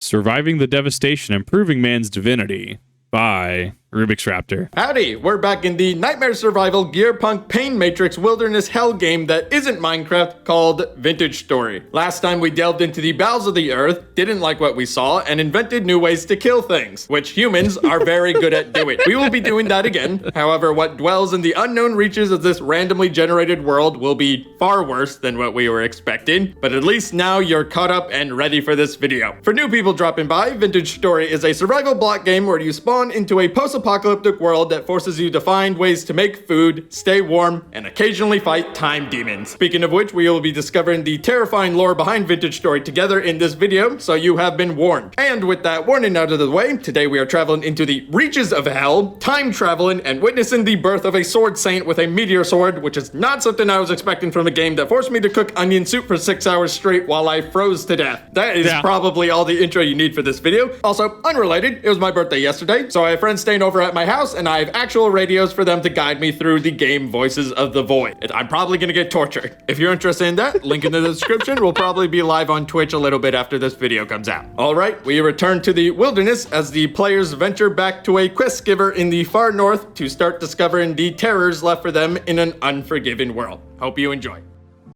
Surviving the Devastation and Proving Man's Divinity by RubixRaptor. Howdy, we're back in the Nightmare Survival Gearpunk Pain Matrix Wilderness Hell game that isn't Minecraft called Vintage Story. Last time we delved into the bowels of the earth, didn't like what we saw, and invented new ways to kill things, which humans are very good at doing. We will be doing that again. However, what dwells in the unknown reaches of this randomly generated world will be far worse than what we were expecting, but at least now you're caught up and ready for this video. For new people dropping by, Vintage Story is a survival block game where you spawn into a post-apocalyptic world that forces you to find ways to make food, stay warm, and occasionally fight time demons. Speaking of which, we will be discovering the terrifying lore behind Vintage Story together in this video, so you have been warned. And with that warning out of the way, today we are traveling into the reaches of hell, time traveling, and witnessing the birth of a sword saint with a meteor sword, which is not something I was expecting from a game that forced me to cook onion soup for 6 hours straight while I froze to death. That is probably all the intro you need for this video. Also, unrelated, it was my birthday yesterday, so I have friends staying over at my house, and I have actual radios for them to guide me through the game Voices of the Void. I'm probably gonna get tortured. If you're interested in that, link in the description. We'll probably be live on Twitch a little bit after this video comes out. Alright, we return to the wilderness as the players venture back to a quest giver in the far north to start discovering the terrors left for them in an unforgiving world. Hope you enjoy.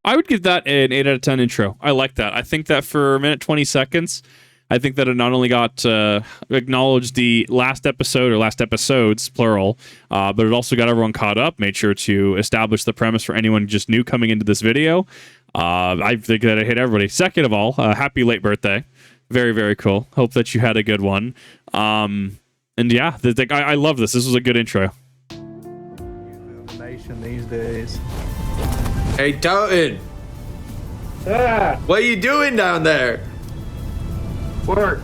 I would give that an 8 out of 10 intro. I like that. I think that for a minute 20 seconds, I think that it not only got acknowledged the last episode, or last episodes, plural, but it also got everyone caught up, made sure to establish the premise for anyone just new coming into this video. I think that it hit everybody. Second of all, happy late birthday. Very, very cool. Hope that you had a good one. And yeah, I love this. This was a good intro. Nation these days. Hey, Toten! What are you doing down there? Work.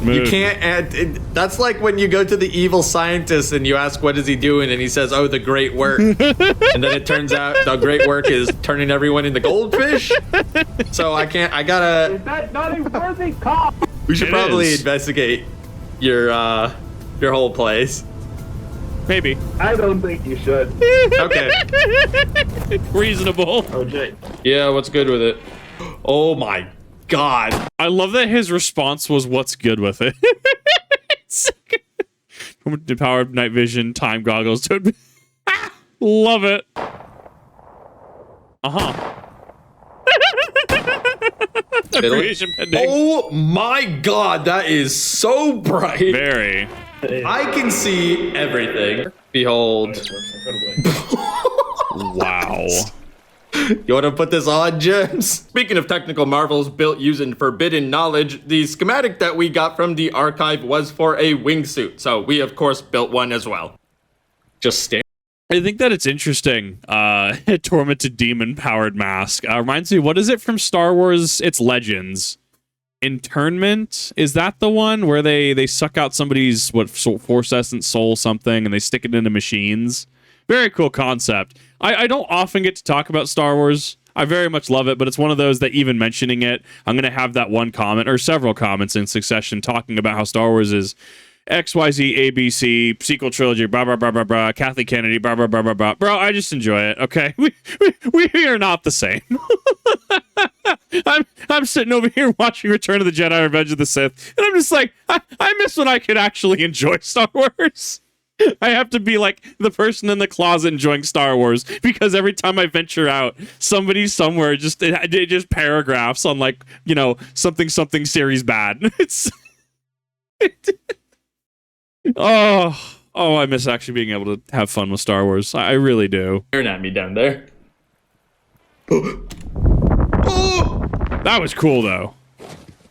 You can't add. That's like when you go to the evil scientist and you ask what is he doing, and he says, "Oh, the great work," and then it turns out the great work is turning everyone into goldfish. So I can't. I gotta. Is that not a worthy cop? We should probably investigate your whole place. Maybe. I don't think you should. Okay. Reasonable. OJ. Yeah, what's good with it? Oh my God. I love that his response was, "What's good with it?" Powered night vision, time goggles. Love it. Oh my God, that is so bright. Very. I can see everything. Behold. Wow. You want to put this on, James? Speaking of technical marvels built using forbidden knowledge, the schematic that we got from the archive was for a wingsuit, so we of course built one as well. Just stand. I think that it's interesting. Tormented demon powered mask. Reminds me, what is it from Star Wars? It's Legends. Internment? Is that the one where they suck out somebody's force essence soul something and they stick it into machines? Very cool concept. I don't often get to talk about Star Wars. I very much love it, but it's one of those that even mentioning it, I'm going to have that one comment or several comments in succession talking about how Star Wars is XYZ, ABC, sequel trilogy, blah, blah, blah, blah, blah, Kathleen Kennedy, blah, blah, blah, blah, blah. Bro, I just enjoy it, okay? We are not the same. I'm sitting over here watching Return of the Jedi, Revenge of the Sith, and I'm just like, I miss when I could actually enjoy Star Wars. I have to be like the person in the closet enjoying Star Wars because every time I venture out, somebody somewhere just paragraphs on like, you know, something series bad. It's oh, I miss actually being able to have fun with Star Wars. I really do. Staring at me down there. That was cool though.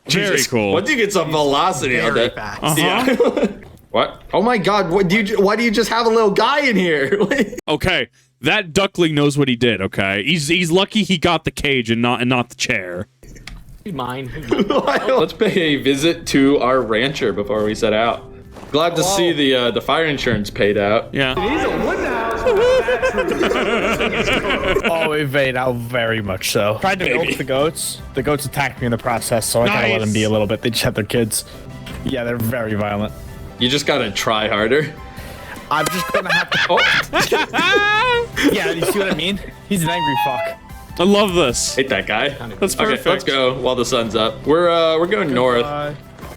Very Jesus. cool. Once you get some velocity on that. Yeah. What? Oh my God! Why do you just have a little guy in here? Okay, that duckling knows what he did. Okay, he's lucky he got the cage and not the chair. Mine. Let's pay a visit to our rancher before we set out. Glad to see the fire insurance paid out. Yeah. He's a wood house. Oh, it paid out very much so. Tried to milk the goats. The goats attacked me in the process, so I gotta let them be a little bit. They just had their kids. Yeah, they're very violent. You just gotta try harder. I'm just gonna have to. Yeah, you see what I mean? He's an angry fuck. I love this. Hate that guy. That's perfect. Okay, let's go while the sun's up. We're going north.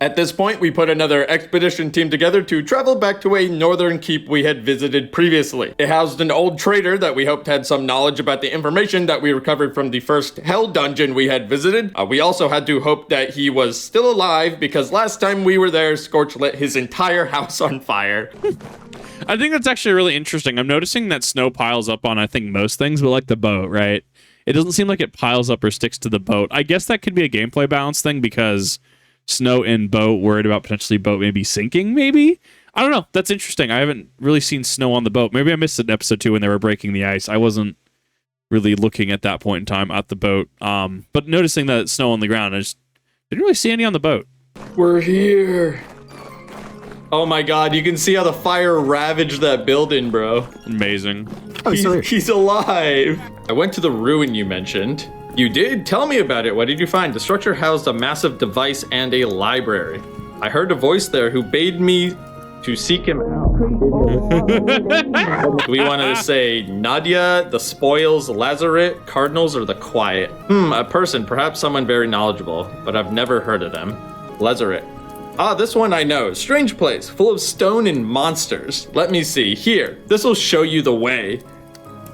At this point, we put another expedition team together to travel back to a northern keep we had visited previously. It housed an old trader that we hoped had some knowledge about the information that we recovered from the first hell dungeon we had visited. We also had to hope that he was still alive because last time we were there, Scorch lit his entire house on fire. I think that's actually really interesting. I'm noticing that snow piles up on, I think, most things, but like the boat, right? It doesn't seem like it piles up or sticks to the boat. I guess that could be a gameplay balance thing because snow in boat, worried about potentially boat maybe sinking, maybe? I don't know. That's interesting. I haven't really seen snow on the boat. Maybe I missed it in episode 2 when they were breaking the ice. I wasn't really looking at that point in time at the boat. But noticing that snow on the ground, I just didn't really see any on the boat. We're here. Oh my god, you can see how the fire ravaged that building, bro. Amazing. He's alive. I went to the ruin you mentioned. You did? Tell me about it. What did you find? The structure housed a massive device and a library. I heard a voice there who bade me to seek him out. Do we want to say Nadia, the spoils, Lazaret, Cardinals, or the quiet? A person, perhaps someone very knowledgeable, but I've never heard of them. Lazaret. Ah, this one I know. Strange place, full of stone and monsters. Let me see. Here, this will show you the way.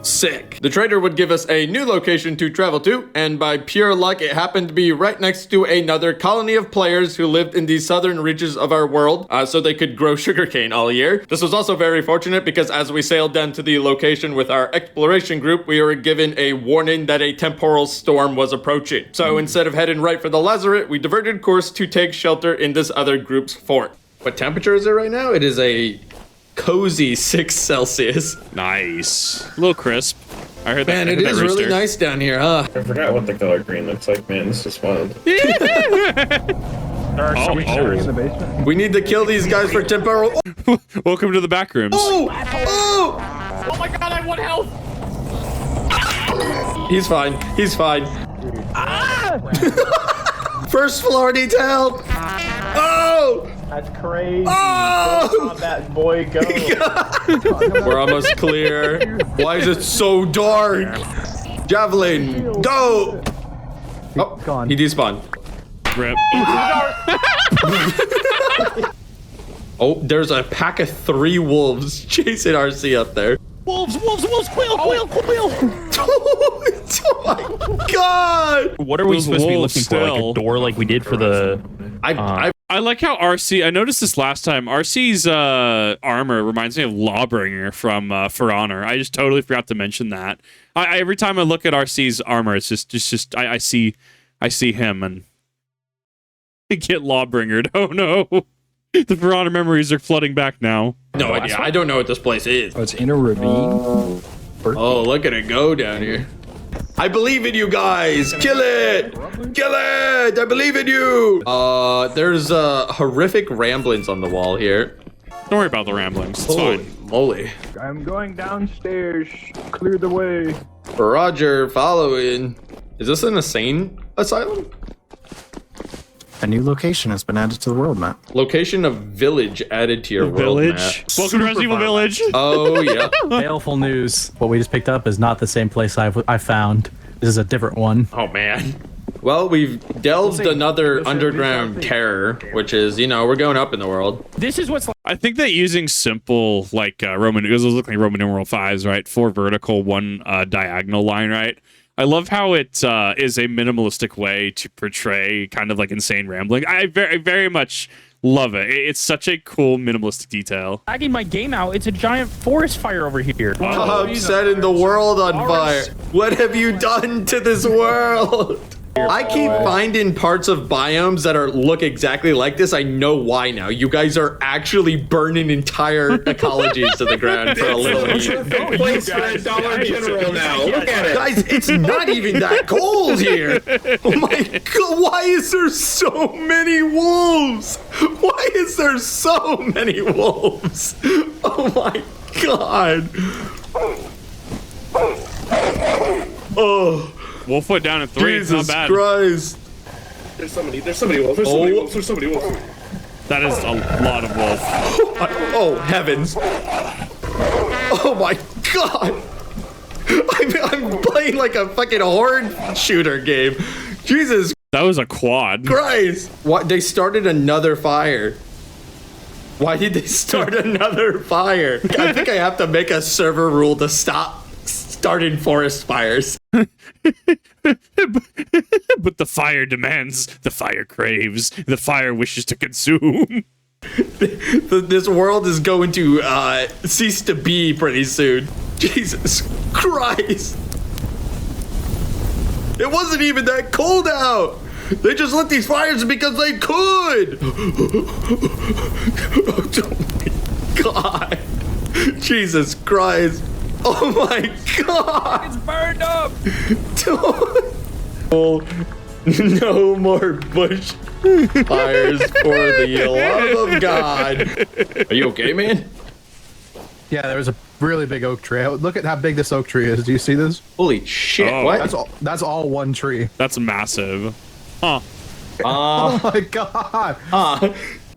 Sick. The trader would give us a new location to travel to, and by pure luck, it happened to be right next to another colony of players who lived in the southern reaches of our world, so they could grow sugarcane all year. This was also very fortunate because as we sailed down to the location with our exploration group, we were given a warning that a temporal storm was approaching. So instead of heading right for the Lazaret, we diverted course to take shelter in this other group's fort. What temperature is it right now? It is a cozy 6 Celsius. Nice. A little crisp. I heard that. Man, it is really nice down here, huh? I forgot what the color green looks like, man. This is wild. There are so many sharks in the basement. We need to kill these guys for temporal. Welcome to the back rooms. Oh my god, I want help! He's fine. He's fine. First floor needs help. Oh! That's crazy. Oh! That boy go. We're almost clear. Why is it so dark? Javelin, go! Oh, Gone. he despawned. Rip. Oh, there's a pack of 3 wolves chasing RC up there. Wolves, quail. Oh my god! What are we Those supposed to be wolves looking for? Like still. a door like we did for the... I like how RC, I noticed this last time, RC's armor reminds me of Lawbringer from For Honor. I just totally forgot to mention that. Every time I look at RC's armor, it's just I see him and I get Lawbringer. Oh no. The For Honor memories are flooding back now. No idea. I don't know what this place is. Oh, it's in a ravine. Oh, look at it go down here. I believe in you guys. Kill it. Kill it. I believe in you. There's horrific ramblings on the wall here. Don't worry about the ramblings. It's Holy fine. moly. I'm going downstairs. Clear the way. Roger, following. Is this an insane asylum? A new location has been added to the world map. Location of village added to your world map. Welcome to Resident Evil Village. Oh, yeah. Baleful news. What we just picked up is not the same place I found. This is a different one. Oh, man. Well, we've delved another underground terror, which is, you know, we're going up in the world. This is what's like. I think that using simple, like, Roman, because those look like Roman numeral 5s, right? 4 vertical, 1 diagonal line, right? I love how it is a minimalistic way to portray kind of like insane rambling. I very much love it. It's such a cool minimalistic detail. Lagging my game out. It's a giant forest fire over here. I'm setting the world on fire. What have you done to this world? I keep finding parts of biomes that look exactly like this. I know why now. You guys are actually burning entire ecologies to the ground for a little heat. Place for a Dollar General now. Look at it. Guys, it's not even that cold here. Oh my god, why is there so many wolves? Why is there so many wolves? Oh my god. Oh. Wolf foot down at 3. Jesus Not bad. Christ. There's somebody wolves. There's somebody wolves. That is a lot of wolf. Oh, heavens. Oh my god. I'm playing like a fucking horde shooter game. Jesus. That That was a quad. Christ! What? They started another fire. Why did they start another fire? I think I have to make a server rule to stop starting forest fires. But the fire demands, the fire craves, the fire wishes to consume. This world is going to cease to be pretty soon. Jesus Christ. It wasn't even that cold out. They just lit these fires because they could. Oh my God. Jesus Christ. Oh my God. It's burned up. No more bush fires for the love of God. Are you okay, man? Yeah, there was a really big oak tree. Look at how big this oak tree is. Do you see this? Holy shit, Oh. what? That's all one tree. That's massive. Huh. Oh my God.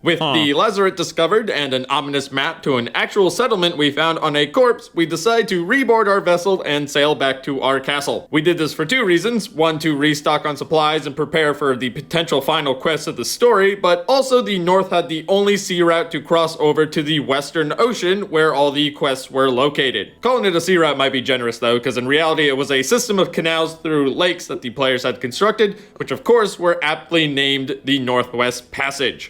With the Lazarette discovered and an ominous map to an actual settlement we found on a corpse, we decide to reboard our vessel and sail back to our castle. We did this for two reasons. One, to restock on supplies and prepare for the potential final quest of the story, but also the North had the only sea route to cross over to the Western Ocean where all the quests were located. Calling it a sea route might be generous though, because in reality it was a system of canals through lakes that the players had constructed, which of course were aptly named the Northwest Passage.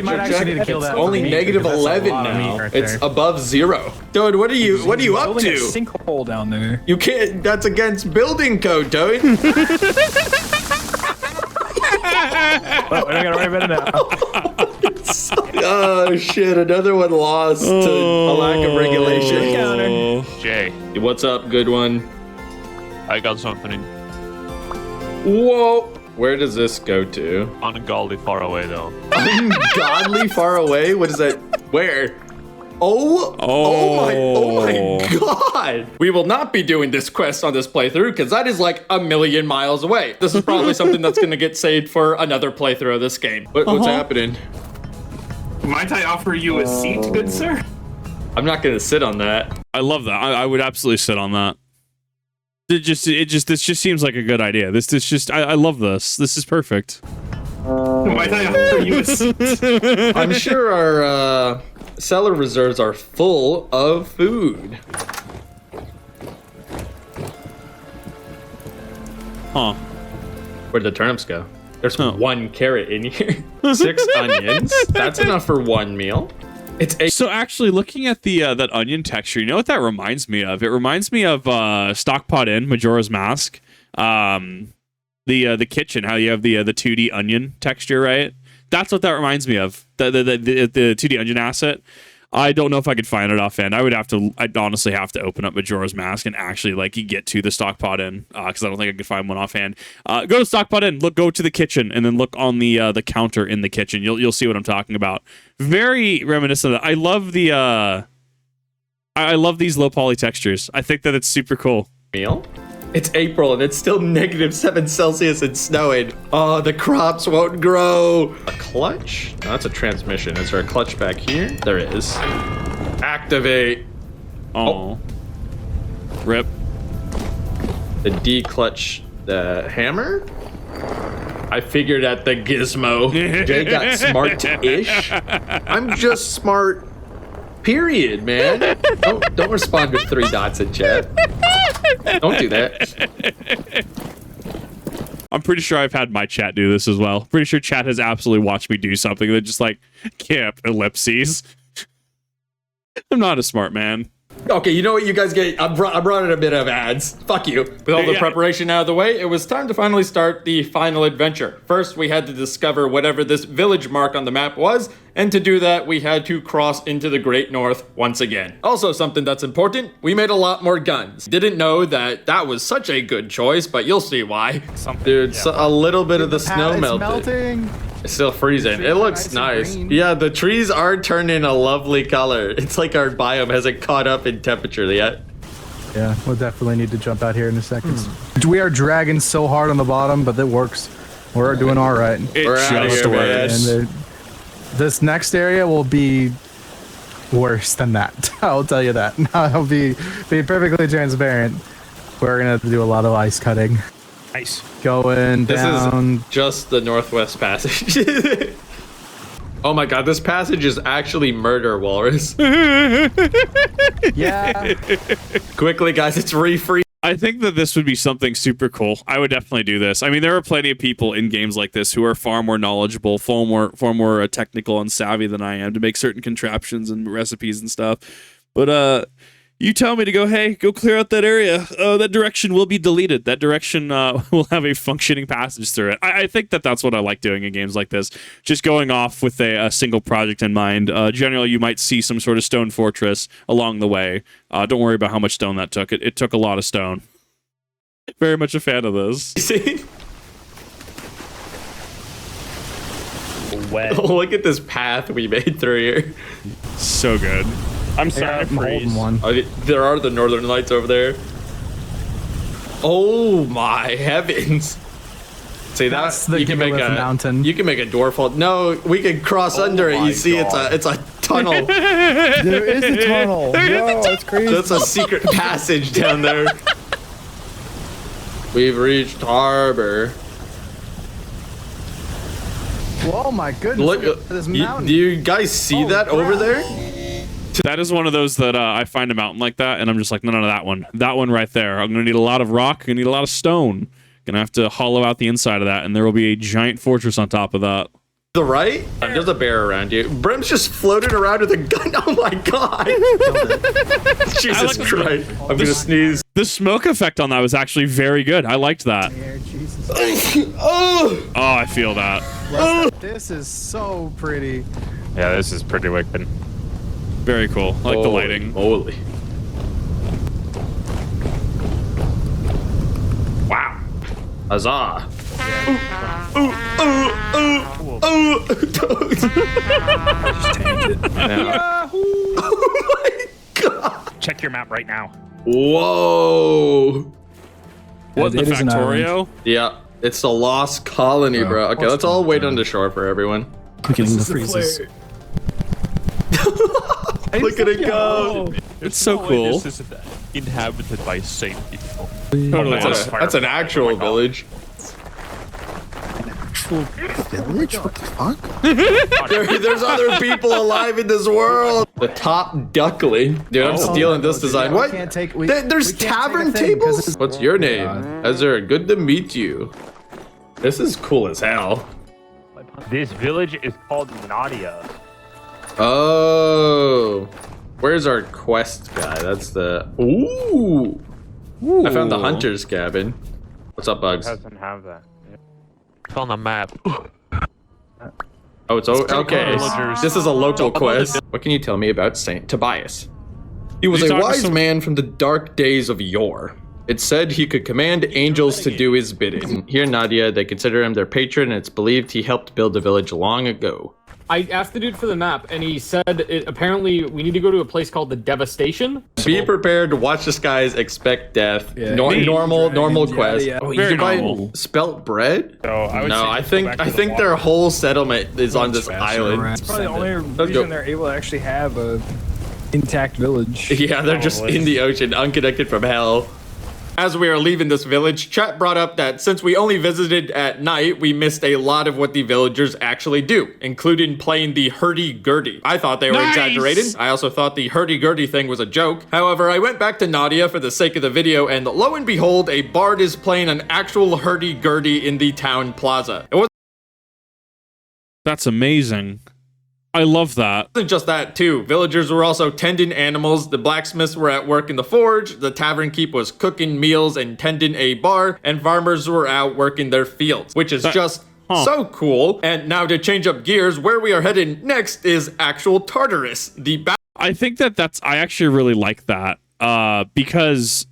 We might actually need to kill that. Only negative 11 now. It's above 0. Dude, what are you up Building a to? sinkhole down there. You can't. That's against building code, dude. Oh, I gotta worry about it now. Oh shit! Another one lost to a lack of regulation. Jay, What's up, good one? I got something Whoa! Where does this go to? ungodly far away though. Ungodly far away. What is that? Where? Oh my God! We will not be doing this quest on this playthrough because that is like a million miles away. This is probably something that's gonna get saved for another playthrough of this game. What's happening? Might I offer you a seat, good sir? I'm not gonna sit on that. I love that. I would absolutely sit on that. This just seems like a good idea. I love this. This is perfect. Might I offer you a seat? I'm sure our cellar reserves are full of food. Huh. Where'd the turnips go? There's Oh. 1 carrot in here. 6 onions. That's enough for 1 meal. It's a So actually, looking at the that onion texture, you know what that reminds me of? It reminds me of Stockpot Inn, Majora's Mask. The kitchen, how you have the 2D onion texture, right? That's what that reminds me of. The 2D onion asset. I don't know if I could find it offhand. I'd honestly have to open up Majora's Mask and actually like get to the Stockpot Inn because I don't think I could find one offhand. Go to Stockpot Inn, go to the kitchen, and then look on the counter in the kitchen. You'll see what I'm talking about. Very reminiscent of that. I love the I love these low poly textures. I think that it's super cool. meal. It's April and it's still -7 Celsius and snowing. Oh, the crops won't grow. A clutch? No, that's a transmission. Is there a clutch back here? There is. Activate. Oh. Rip. The D-clutch the hammer? I figured out the gizmo. Jay got smart-ish. I'm just smart, period, man. Don't respond with 3 dots in chat. Don't do that. I'm pretty sure I've had my chat do this as well. Pretty sure chat has absolutely watched me do something. They're just like, Kip, ellipses. I'm not a smart man. Okay, you know what you guys get? I brought in a bit of ads. Fuck you. With all the preparation out of the way, it was time to finally start the final adventure. First, we had to discover whatever this village mark on the map was, and to do that, we had to cross into the Great North once again. Also, something that's important, we made a lot more guns. Didn't know that was such a good choice, but you'll see why. Dude, so a little bit of the snow It's melted. melting. It's still freezing. It looks nice. Yeah, the trees are turning a lovely color. It's like our biome hasn't caught up in temperature yet. Yeah, we'll definitely need to jump out here in a second. We are dragging so hard on the bottom, but it works. We're doing all right. It outta just here, man. works. And this next area will be worse than that. I'll tell you that. I'll be perfectly transparent. We're gonna have to do a lot of ice cutting. Nice. Going This down. is just the Northwest Passage. Oh my god, this passage is actually murder, Walrus. Yeah. Quickly, guys, it's refree. I think that this would be something super cool. I would definitely do this. I mean, there are plenty of people in games like this who are far more knowledgeable, far more technical and savvy than I am to make certain contraptions and recipes and stuff. But you tell me to go, hey, go clear out that area. That direction will be deleted. That direction will have a functioning passage through it. I think that that's what I like doing in games like this. Just going off with a single project in mind. Generally, you might see some sort of stone fortress along the way. Don't worry about how much stone that took. It took a lot of stone. Very much a fan of this. Look at this path we made through here. So good. I'm Yeah, starting to I'm holding freeze. one. There are the northern lights over there. Oh my heavens. See That's that? the You can make Gigalith a mountain. You can make a door fall. No, we can cross under it. my You see, God. it's a tunnel. There is a tunnel. No, it's crazy. That's a secret passage down there. We've reached harbor. Oh my goodness. Look, Look at this mountain. do you guys see Oh, that over crap. there? That is one of those that I find a mountain like that, and I'm just like, no, that one. That one right there. I'm going to need a lot of rock. I'm going to need a lot of stone. Going to have to hollow out the inside of that, and there will be a giant fortress on top of that. The right? There's a bear around you. Brim's just floating around with a gun. Oh my god. Jesus Christ. I'm going to sneeze. The smoke effect on that was actually very good. I liked that. Here, Jesus. Oh! Oh, I feel that. This is so pretty. Yeah, this is pretty wicked. Very cool. I like the lighting. Holy. Wow. Huzzah. Oh my god. Check your map right now. Whoa. What, the It is an Factorio? Yeah, it's the lost colony, bro. Okay, let's all wait on the shore for everyone. Look at the freezes. Look at it go. It's so No way cool. This is inhabited by sane people. Totally. That's an actual village. Actual village? What the fuck? There's other people alive in this world. The top duckling. Dude, I'm stealing this design. We What? can't take- There's we can't take a tavern thing 'cause tables? it's- What's your name? God. Ezra, good to meet you. This is cool as hell. This village is called Nadia. Oh. Where's our quest guy? That's the... Ooh. I found the hunter's cabin. What's up, Bugs? Doesn't have that. Found a map. Oh, it's okay. villagers. This is a local quest. What can you tell me about Saint Tobias? He was You a talking to wise some- man from the dark days of yore. It said he could command angels to do his bidding. Here in Nadia, they consider him their patron, and it's believed he helped build the village long ago. I asked the dude for the map, and he said apparently we need to go to a place called the Devastation. Be prepared to watch the skies, expect death. Yeah. Normal quest. yeah. Oh, you Very can buy normal. spelt bread? So I would No, say I just go think back to I the think their water. whole settlement is on this island. Probably the only Let's go. reason they're able to actually have a intact village. Yeah, they're just Probably. in the ocean, unconnected from hell. As we are leaving this village, chat brought up that since we only visited at night, we missed a lot of what the villagers actually do, including playing the hurdy-gurdy. I thought they were Nice! exaggerated. I also thought the hurdy-gurdy thing was a joke. However, I went back to Nadia for the sake of the video, and lo and behold, a bard is playing an actual hurdy-gurdy in the town plaza. It That's amazing. I love that. wasn't just that, too. Villagers were also tending animals, the blacksmiths were at work in the forge, the tavern keep was cooking meals and tending a bar, and farmers were out working their fields, which is just so cool. And now to change up gears, where we are heading next is actual Tartarus, the I think I actually really like that because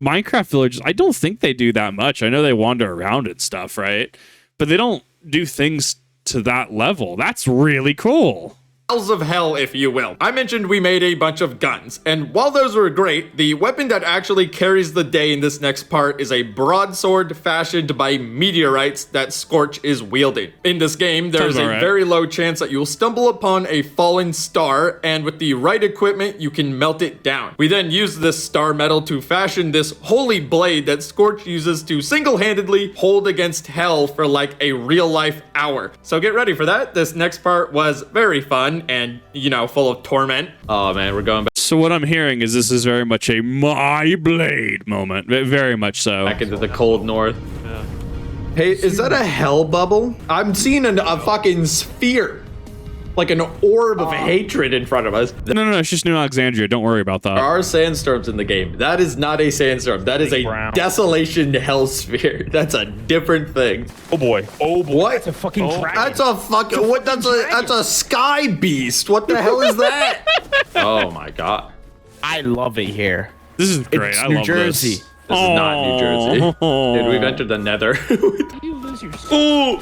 Minecraft villages, I don't think they do that much. I know they wander around and stuff, right? But they don't do things to that level. That's really cool. bowels of hell, if you will. I mentioned we made a bunch of guns, and while those were great, the weapon that actually carries the day in this next part is a broadsword fashioned by meteorites that Scorch is wielding. In this game, there is a very low chance that you'll stumble upon a fallen star, and with the right equipment, you can melt it down. We then use this star metal to fashion this holy blade that Scorch uses to single-handedly hold against hell for like a real-life hour. So get ready for that. This next part was very fun and, you know, full of torment. Oh man, we're going back. So what I'm hearing is this is very much a my blade moment. Very much so. Back into the cold north. Yeah. Hey, is that a hell bubble? I'm seeing a fucking sphere. Like an orb of hatred in front of us. No, it's just New Alexandria. Don't worry about that. There are sandstorms in the game. That is not a sandstorm. That is a desolation hell sphere. That's a different thing. Oh boy. Oh boy. What? That's a fucking dragon. That's a fucking what? That's a sky beast. What the hell is that? Oh my god. I love it here. This is great. It's I New love Jersey. this. This is not New Jersey. Dude, we've entered the nether. You lose your Ooh!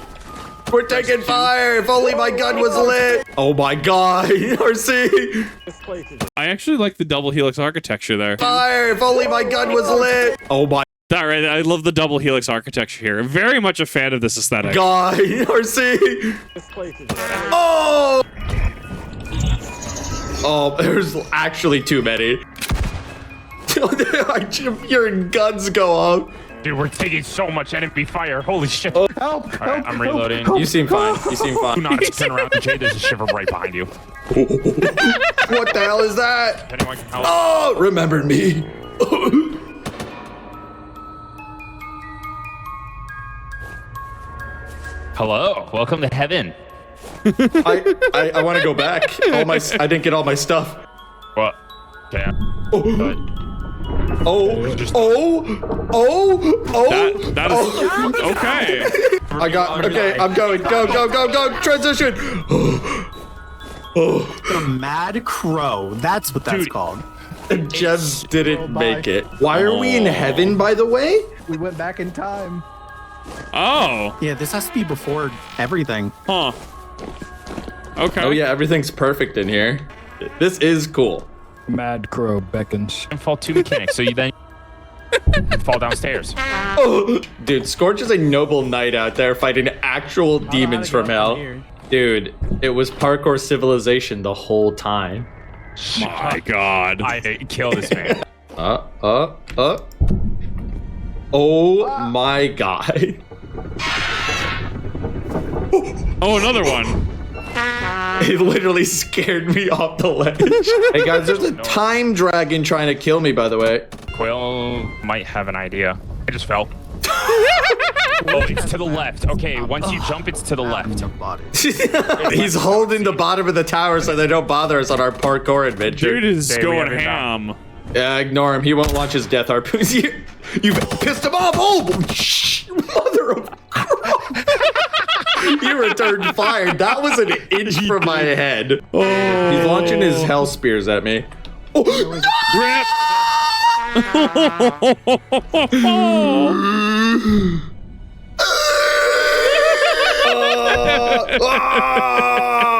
We're taking fire! If only my gun was lit! Oh my god, RC! I actually like the double helix architecture there. Fire! If only my gun was lit! Oh my That right, I love the double helix architecture here. Very much a fan of this aesthetic. god, RC! Oh! Oh, there's actually too many. Your guns go off. Dude, we're taking so much enemy fire. Holy shit. Oh, Help! Alright, I'm reloading. You seem fine. You seem fine. Do not turn around, Jay. There's a shiver right behind you. What the hell is that? If anyone can help. Oh, remembered me. Hello, welcome to heaven. I want to go back. I didn't get all my stuff. What? Damn. That is okay. I got, okay, I'm going. Go. Transition. A mad crow. That's what that's called. Just didn't make it. Why are we in heaven, by the way? We went back in time. Oh. Yeah, this has to be before everything. Huh. Okay. Oh yeah, everything's perfect in here. This is cool. Mad crow beckons. And fall 2 mechanics, so you then fall downstairs. Oh, dude, Scorch is a noble knight out there fighting actual demons from hell. Dude, it was parkour civilization the whole time. My god. I kill this man. Oh my god. Oh, another one. It literally scared me off the ledge. Hey guys, there's a time dragon trying to kill me, by the way. Quill might have an idea. I just fell. Oh, it's to the left. Okay, once you jump, it's to the left. He's holding the bottom of the tower so they don't bother us on our parkour adventure. Dude is Hey, we going have it ham. Yeah, ignore him. He won't launch his death harpoons. You pissed him off. Oh, mother of You returned fire. That was an inch from my head. Oh. He's launching his hell spears at me. Oh, Rip.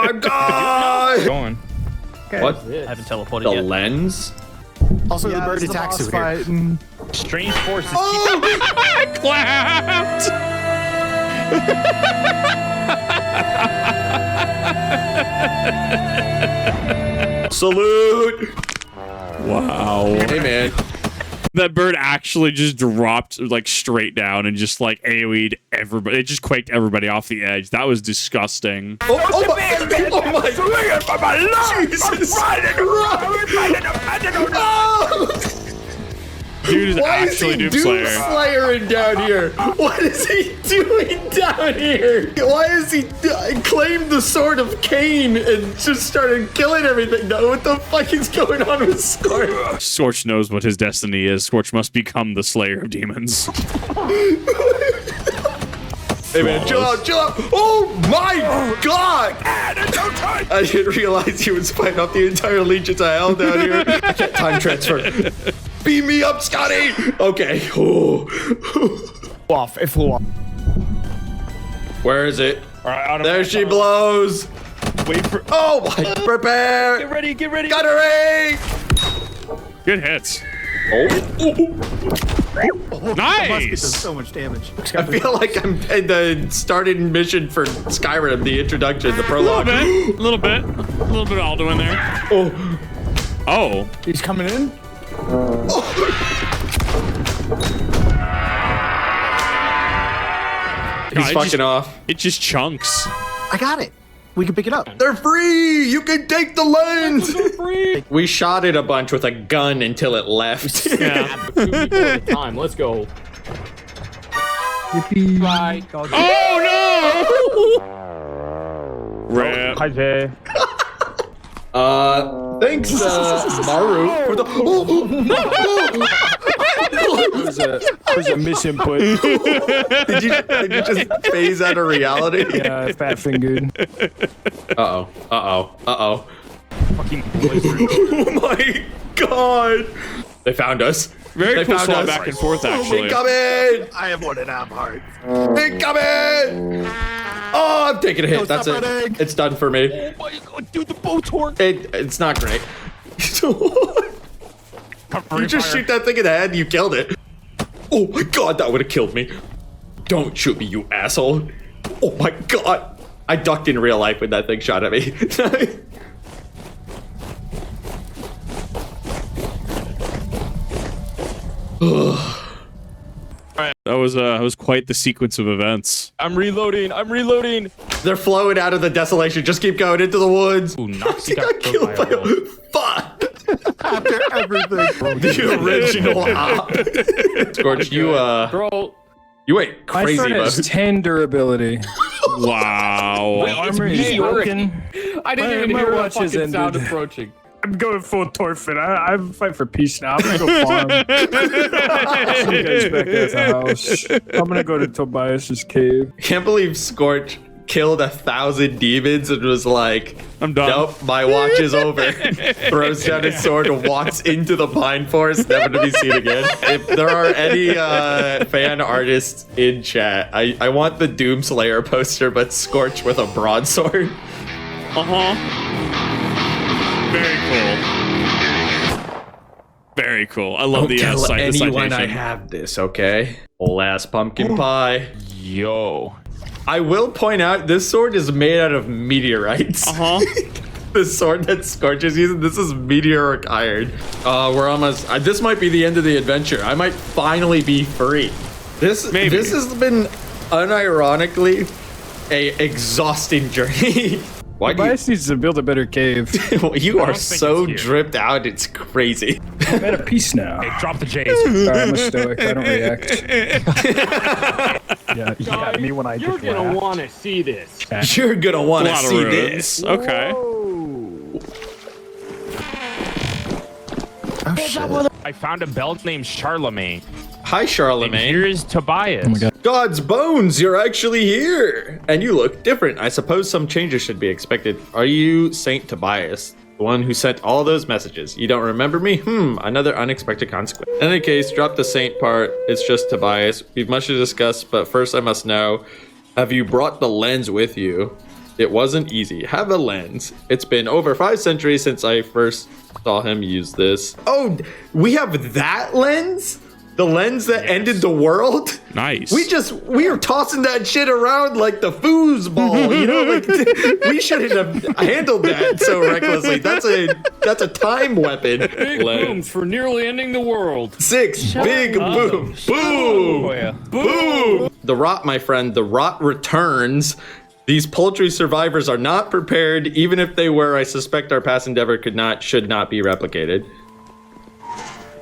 I'm dying. Going. What? I haven't teleported The yet. lens? Also, the bird attacks over here. Strange forces I clapped. Salute. Wow. Hey, man. That bird actually just dropped like straight down and just like AoE'd everybody. It just quaked everybody off the edge. That was disgusting. Oh my. Jesus. Oh. Dude is Why is actually he Doomslayer. Doomslayering down here? What is he doing down here? Why is he claimed the sword of Cain and just started killing everything? No, what the fuck is going on with Scorch? Scorch knows what his destiny is. Scorch must become the slayer of demons. Hey man, chill out. Oh my god! I didn't realize he was fighting off the entire legions of hell down here. I can't time transfer. Beam me up, Scotty! Okay. Oh. It flew off. Where is it? All right, There she blows. Wait for. Oh my! Prepare! Get ready, get ready. Gunnery! Good hits. Oh. Nice. Does so much damage. I feel like I'm in the starting mission for Skyrim, the introduction, the A prologue. little bit of Aldo in there. Oh. He's coming in. He's it fucking just- off. It just chunks. I got it. We can pick it up. They're free! You can take the lens! We shot it a bunch with a gun until it left. Yeah. 2 people at a time. Let's go. Right. Oh no! Rip. Hi, Jay. Thanks, Maru, for the. There's a misinput. Did you just phase out of reality? Yeah, fat fingered. Uh-oh. Fucking oh my god! They found us. Very They cool found swap us. back and forth, actually. Incoming! I have 1.5 hearts. Incoming! Oh, I'm taking a hit. No, That's stop it. running. It's done for me. Oh my god, dude, the boat's horn. It's not great. You just shoot that thing in the head and you killed it. Oh my god, that would have killed me. Don't shoot me, you asshole. Oh my god. I ducked in real life when that thing shot at me. That was quite the sequence of events. I'm reloading. They're flowing out of the desolation. Just keep going into the woods. Ooh, Noxy got killed by a fuck. After everything. The original hop. Scorch, Girl. you ain't My crazy, sword bro. has 10 durability. Wow. My armor is broken. I didn't even My hear a watch is fucking sound ended. approaching. I'm going full Torfin. I fight for peace now. I'm gonna go farm. See you guys back at the house. I'm gonna go to Tobias's cave. Can't believe Scorch killed 1,000 demons and was like, I'm done. nope, my watch is over. Throws down his sword and walks into the pine forest, never to be seen again. If there are any fan artists in chat, I want the Doomslayer poster, but Scorch with a broadsword. Very cool. Very cool. I love the Tell citation. anyone I have this, okay? Last pumpkin pie. Yo. I will point out this sword is made out of meteorites. The sword that Scorch is using, this is meteoric iron. We're almost. This might be the end of the adventure. I might finally be free. This has been unironically a exhausting journey. Why do Tobias needs to build a better cave. you are so dripped out? It's crazy. I'm at a peace now. Hey, drop the J's. Sorry, I'm a stoic. I don't react. yeah, me when I You're just gonna laughed. want to see this. You're gonna want A to lot of see ruins. this. Okay. Oh, shit. I found a belt named Charlemagne. Hi, Charlemagne. Here is Tobias. Oh my god. God's bones, you're actually here. And you look different. I suppose some changes should be expected. Are you Saint Tobias? The one who sent all those messages. You don't remember me? Another unexpected consequence. In any case, drop the saint part. It's just Tobias. We've much to discuss, but first I must know, have you brought the lens with you? It wasn't easy. Have a lens. It's been over 5 centuries since I first saw him use this. Oh, we have that lens? The lens that ended the world? Nice. We were tossing that shit around like the foosball, you know? Like we shouldn't have handled that so recklessly. That's a time weapon. Big booms for nearly ending the world. 6 big boom. Boom. Boom. The rot, my friend, the rot returns. These poultry survivors are not prepared. Even if they were, I suspect our past endeavor should not be replicated.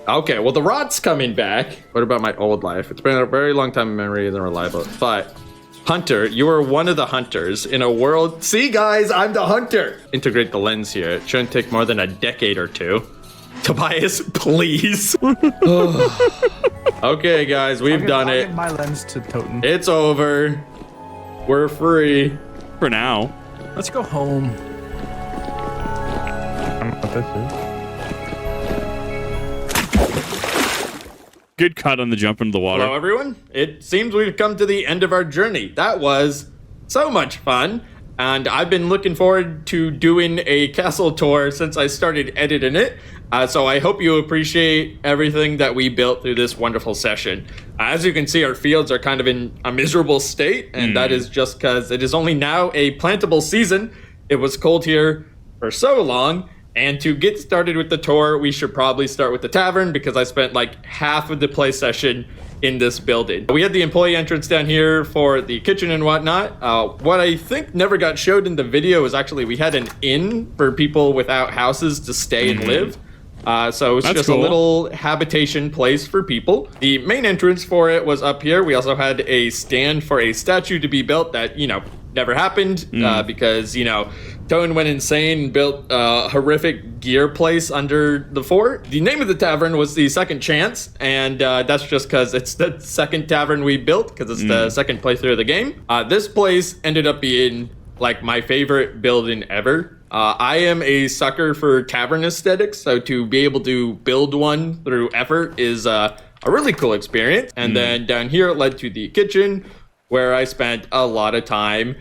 Okay, well, the rot's coming back. What about my old life? It's been a very long time in memory and reliable. But, Hunter, you are one of the hunters in a world... See, guys, I'm the hunter! Integrate the lens here. It shouldn't take more than a decade or 2. Tobias, please. Okay, guys, we've done I'll it. give my lens to Toten. It's over. We're free. For now. Let's go home. I don't know what this is. Good cut on the jump into the water. Hello, everyone. It seems we've come to the end of our journey. That was so much fun. and I've been looking forward to doing a castle tour since I started editing it. So I hope you appreciate everything that we built through this wonderful session. As you can see, our fields are kind of in a miserable state, and that is just because it is only now a plantable season. It was cold here for so long, and to get started with the tour, we should probably start with the tavern, because I spent like half of the play session in this building. We had the employee entrance down here for the kitchen and whatnot. What I think never got showed in the video is actually we had an inn for people without houses to stay and live. So it's just a little habitation place for people. The main entrance for it was up here. We also had a stand for a statue to be built that, you know, never happened because, you know, Tone went insane and built a horrific gear place under the fort. The name of the tavern was the Second Chance, and that's just because it's the second tavern we built, because it's the second playthrough of the game. This place ended up being like my favorite building ever. I am a sucker for tavern aesthetics, so to be able to build one through effort is a really cool experience. And then down here it led to the kitchen, where I spent a lot of time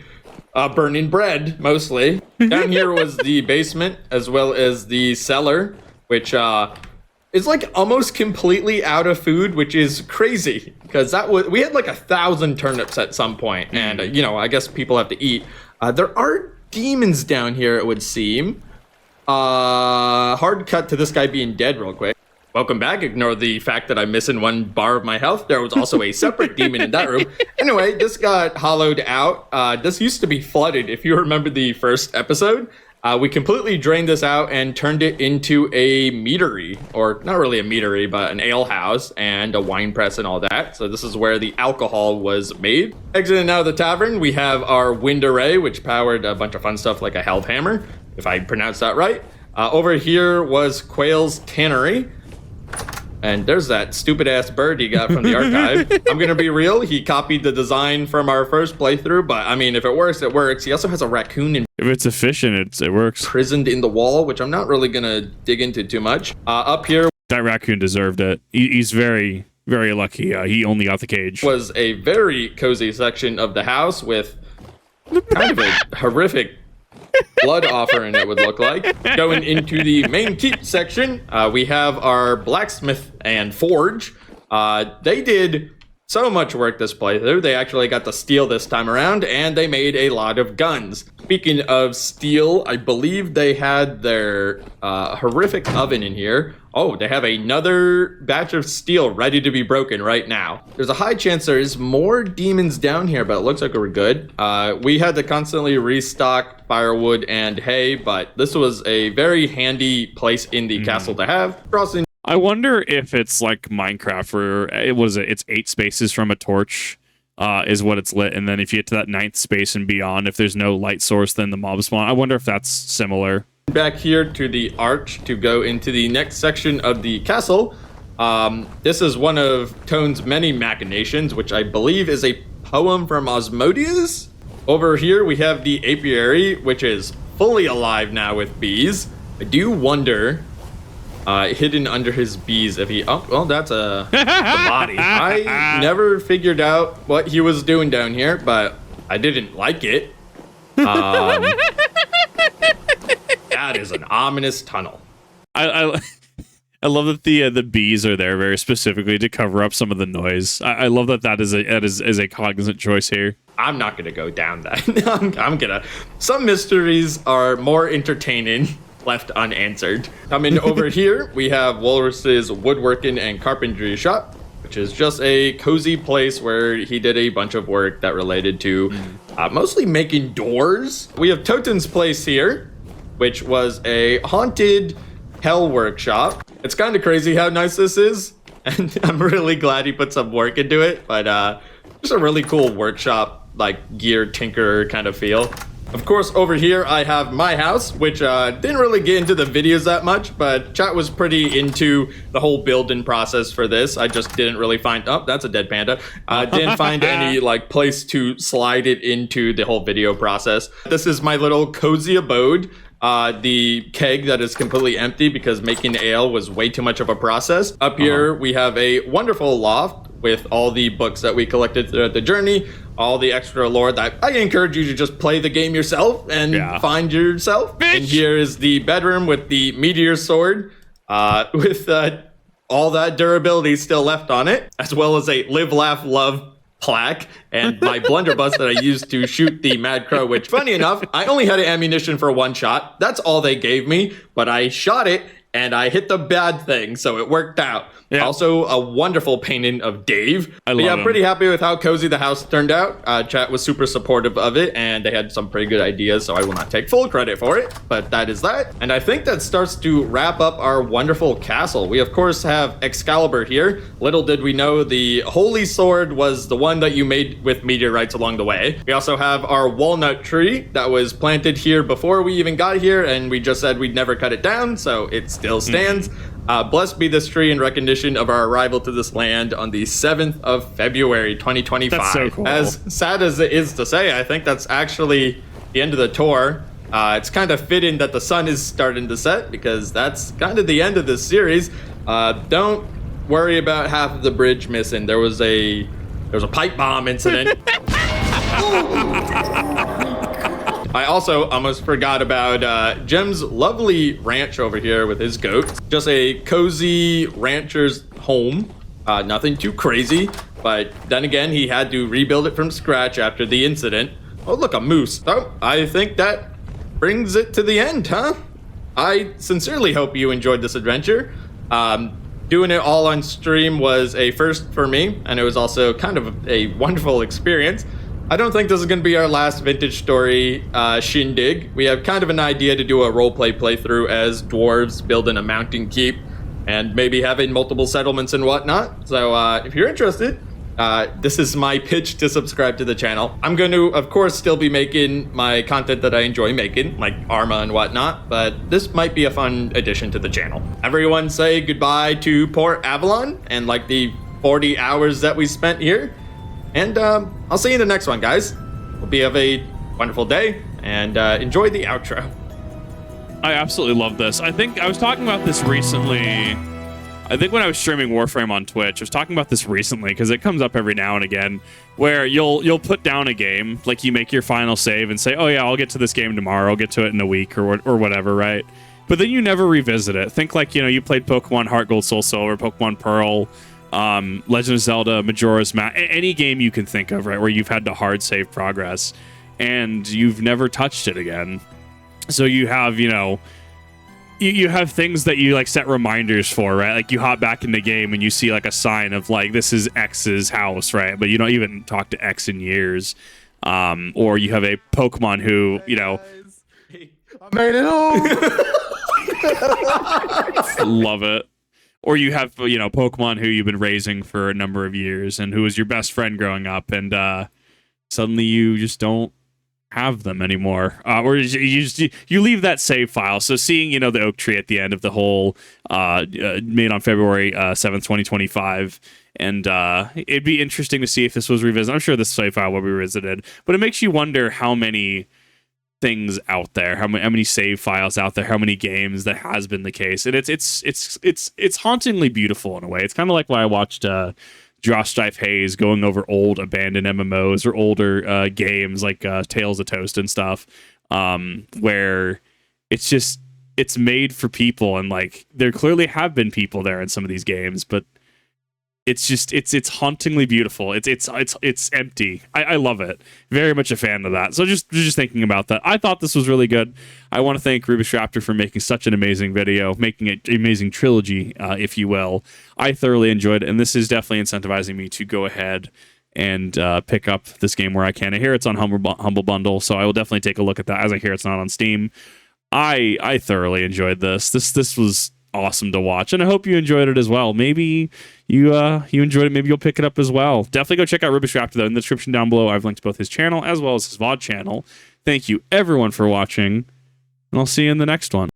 burning bread, mostly. Down here was the basement, as well as the cellar, which is like almost completely out of food, which is crazy, because we had like 1,000 turnips at some point, and you know, I guess people have to eat. There are demons down here, it would seem. Hard cut to this guy being dead real quick. Welcome back. Ignore the fact that I'm missing 1 bar of my health. There was also a separate demon in that room. Anyway, this got hollowed out. This used to be flooded. If you remember the first episode, we completely drained this out and turned it into a meadery, or not really a meadery, but an ale house and a wine press and all that. So this is where the alcohol was made. Exiting out of the tavern, we have our wind array, which powered a bunch of fun stuff like a held hammer, if I pronounced that right. Over here was Quail's tannery. And there's that stupid ass bird he got from the archive. I'm gonna be real, he copied the design from our first playthrough, but I mean, if it works, it works. He also has a raccoon If it's efficient, it works. Imprisoned in the wall, which I'm not really gonna dig into too much. Up here, that raccoon deserved it. He's very, very lucky. He only got the cage. Was a very cozy section of the house with kind of a horrific blood offering, it would look like. Going into the main keep section, we have our blacksmith and forge. They did so much work this playthrough. They actually got the steel this time around, and they made a lot of guns. Speaking of steel, I believe they had their horrific oven in here. Oh, they have another batch of steel ready to be broken right now. There's a high chance there is more demons down here, but it looks like we're good. We had to constantly restock firewood and hay, but this was a very handy place in the castle to have. Crossing. I wonder if it's like Minecraft, where it's 8 spaces from a torch is what it's lit, and then if you get to that 9th space and beyond, if there's no light source, then the mob spawn. I wonder if that's similar. Back here to the arch to go into the next section of the castle. This is one of Tone's many machinations, which I believe is a poem from Osmodius. Over here we have the apiary, which is fully alive now with bees. I do wonder, hidden under his bees, if he... Oh, well, that's a body. I never figured out what he was doing down here, but I didn't like it. That is an ominous tunnel. I love that the bees are there very specifically to cover up some of the noise. I love that is a cognizant choice here. I'm not gonna go down that. I'm gonna. Some mysteries are more entertaining left unanswered. Coming over here, we have Walrus's woodworking and carpentry shop, which is just a cozy place where he did a bunch of work that related to mostly making doors. We have Toten's place here, which was a haunted hell workshop. It's kind of crazy how nice this is, and I'm really glad he put some work into it, but just a really cool workshop, like gear tinkerer kind of feel. Of course, over here I have my house, which didn't really get into the videos that much, but chat was pretty into the whole building process for this. I just didn't really find... Oh, that's a dead panda. Didn't find any like place to slide it into the whole video process. This is my little cozy abode. The keg that is completely empty because making ale was way too much of a process. Up here we have a wonderful loft with all the books that we collected throughout the journey, all the extra lore that I encourage you to just play the game yourself and find yourself. Bitch. And here is the bedroom with the meteor sword, with all that durability still left on it, as well as a live, laugh, love plaque and my blunderbuss that I used to shoot the Mad Crow, which, funny enough, I only had ammunition for one shot. That's all they gave me, but I shot it and I hit the bad thing, so it worked out. Yeah. Also, a wonderful painting of Dave. I love him. I'm pretty happy with how cozy the house turned out. Chat was super supportive of it, and they had some pretty good ideas, so I will not take full credit for it, but that is that. And I think that starts to wrap up our wonderful castle. We, of course, have Excalibur here. Little did we know the Holy Sword was the one that you made with meteorites along the way. We also have our walnut tree that was planted here before we even got here, and we just said we'd never cut it down, so it still stands. Blessed be this tree in recognition of our arrival to this land on the 7th of February, 2025. That's so cool. As sad as it is to say, I think that's actually the end of the tour. It's kind of fitting that the sun is starting to set because that's kind of the end of this series. Don't worry about half of the bridge missing. There was a pipe bomb incident. I also almost forgot about Jim's lovely ranch over here with his goats. Just a cozy rancher's home. Nothing too crazy, but then again, he had to rebuild it from scratch after the incident. Oh, look, a moose. Oh, I think that brings it to the end, huh? I sincerely hope you enjoyed this adventure. Doing it all on stream was a first for me, and it was also kind of a wonderful experience. I don't think this is going to be our last Vintage Story shindig. We have kind of an idea to do a roleplay playthrough as dwarves building a mountain keep and maybe having multiple settlements and whatnot. So if you're interested, this is my pitch to subscribe to the channel. I'm going to, of course, still be making my content that I enjoy making, like Arma and whatnot, but this might be a fun addition to the channel. Everyone say goodbye to Port Avalon and like the 40 hours that we spent here. And I'll see you in the next one, guys. Hope you have a wonderful day and enjoy the outro. I absolutely love this. I think I was talking about this recently. I think when I was streaming Warframe on Twitch, I was talking about this recently because it comes up every now and again where you'll put down a game, like you make your final save and say, oh yeah, I'll get to this game tomorrow. I'll get to it in a week or whatever, right? But then you never revisit it. Think like, you know, you played Pokemon Heart Gold, Soul Silver, Pokemon Pearl, Legend of Zelda, Majora's Mask, any game you can think of, right, where you've had to hard save progress and you've never touched it again. So you have, you know, you have things that you like set reminders for, right? Like you hop back in the game and you see like a sign of like, this is X's house, right? But you don't even talk to X in years. Or you have a Pokemon who, you know, I made it home. Love it. Or you have, you know, Pokemon who you've been raising for a number of years and who was your best friend growing up, and suddenly you just don't have them anymore. Or you leave that save file. So seeing, you know, the oak tree at the end of the whole made on February 7th, 2025, and it'd be interesting to see if this was revisited. I'm sure this save file will be revisited, but it makes you wonder how many things out there, how many save files out there, how many games that has been the case. And it's hauntingly beautiful in a way. It's kind of like when I watched Josh Strife Hayes going over old abandoned MMOs or older games like Tales of Toast and stuff, where it's made for people, and like there clearly have been people there in some of these games, but it's hauntingly beautiful. It's empty. I love it. Very much a fan of that. So just thinking about that, I thought this was really good. I want to thank RubixRaptor for making such an amazing video, making it an amazing trilogy, if you will. I thoroughly enjoyed it, and this is definitely incentivizing me to go ahead and pick up this game where I can. I hear it's on Humble Bundle, so I will definitely take a look at that. As I hear it's not on Steam. I thoroughly enjoyed this. This was awesome to watch, and I hope you enjoyed it as well. Maybe you enjoyed it. Maybe you'll pick it up as well. Definitely go check out RubixRaptor though. In the description down below, I've linked both his channel as well as his VOD channel. Thank you everyone for watching, and I'll see you in the next one.